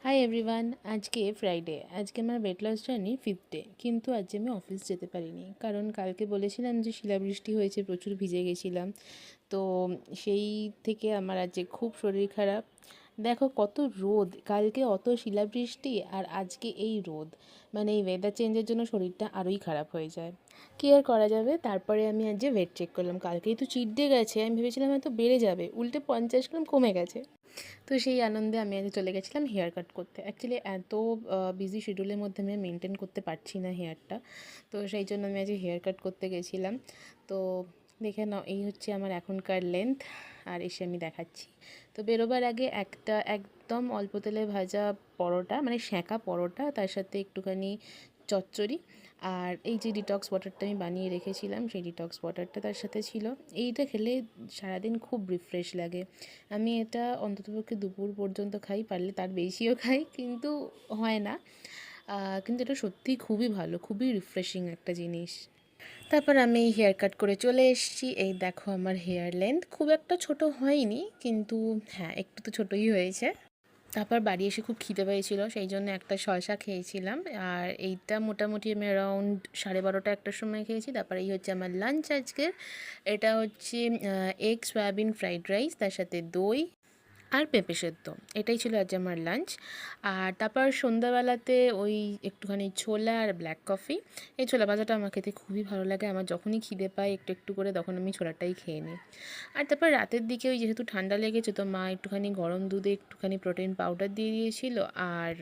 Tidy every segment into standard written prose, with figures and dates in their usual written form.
Hi everyone, আজকে Friday. আজকে আমার weight loss journey 5th day, কিন্তু আজ আমি অফিস যেতে পারিনি কারণ কালকে বলেছিলাম যে শিলাবৃষ্টি হয়েছে, প্রচুর ভিজে গেছিলাম। তো সেই থেকে আমার আজকে খুব শরীর খারাপ। দেখো কত রোদ, কালকে অত শিলাবৃষ্টি আর আজকে এই রোদ, মানে এই ওয়েদার চেঞ্জের জন্য শরীরটা আরোই খারাপ হয়ে যায়। কী আর করা যাবে। তারপরে আমি আজ যে ওয়েট চেক করলাম, কালকেই তো চিট ডে গেছে, আমি ভেবেছিলাম হয়তো বেড়ে যাবে, উল্টে 50 গ্রাম কমে গেছে। তো সেই আনন্দে আমি আজ চলে গেছিলাম হেয়ার কাট করতে। অ্যাকচুয়ালি এত বিজি শিডিউলের মধ্যে আমি মেনটেন করতে পারছি না হেয়ারটা, তো সেই জন্য আমি আজ হেয়ার কাট করতে গেছিলাম। তো দেখে নাও, এই হচ্ছে আমার এখনকার লেন্থ, আর এসে আমি দেখাচ্ছি। তো বেরোবার আগে একটা একদম অল্প তেলে ভাজা পরোটা, মানে সেঁকা পরোটা, তার সাথে একটুখানি চচ্চড়ি, আর এই যে ডিটক্স ওয়াটারটা আমি বানিয়ে রেখেছিলাম, সেই ডিটক্স ওয়াটারটা তার সাথে ছিল। এইটা খেলে সারাদিন খুব রিফ্রেশ লাগে। আমি এটা অন্ততপক্ষে দুপুর পর্যন্ত খাই, পারলে তার বেশিও খাই, কিন্তু হয় না। কিন্তু এটা সত্যিই খুবই ভালো, খুবই রিফ্রেশিং একটা জিনিস। তারপর আমি হেয়ার কাট করে চলে এসেছি। এই দেখো আমার হেয়ার লেন্থ খুব একটা ছোট হয়নি, কিন্তু হ্যাঁ একটু তো ছোটোই হয়েছে। তারপর বাড়ি এসে খুব খিদে পেয়েছিল, সেই জন্য একটা শসা খেয়েছিলাম। আর এইটা মোটামুটি আমি অ্যারাউন্ড 12:30 একটার সময় খেয়েছি। তারপর এই হচ্ছে আমার লাঞ্চ আজকের। এটা হচ্ছে এগ সয়াবিন ফ্রাইড রাইস, তার সাথে দই আর পেঁপে সেদ্ধ। এটাই ছিল আজ আমার লাঞ্চ। আর তারপর সন্ধ্যাবেলাতে ওই একটুখানি ছোলা আর ব্ল্যাক কফি। এই ছোলা ভাজাটা আমার খেতে খুবই ভালো লাগে, আমার যখনই খিদে পায় একটু একটু করে, তখন আমি ছোলাটাই খেয়ে নিই। আর তারপর রাতের দিকে ওই যেহেতু ঠান্ডা লেগেছে, তো মা একটুখানি গরম দুধে একটুখানি প্রোটিন পাউডার দিয়ে দিয়েছিল, আর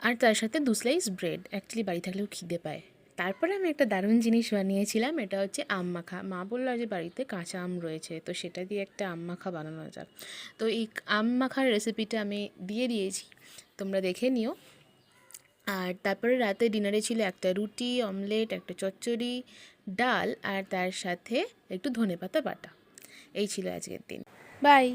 আর তার সাথে 2 স্লাইস ব্রেড। অ্যাকচুয়ালি বাড়ি থাকলেও খিদে পায়। তারপরে আমি একটা দারুণ জিনিস বানিয়েছিলাম, এটা হচ্ছে আম মাখা। মা বললো যে বাড়িতে কাঁচা আম রয়েছে, তো সেটা দিয়ে একটা আম মাখা বানানো যাক। তো এই আম মাখার রেসিপিটা আমি দিয়ে দিয়েছি, তোমরা দেখে নিও। আর তারপরে রাতে ডিনারে ছিল একটা রুটি, অমলেট, একটা চচ্চড়ি, ডাল, আর তার সাথে একটু ধনেপাতা বাটা। এই ছিল আজকের দিন। বাই।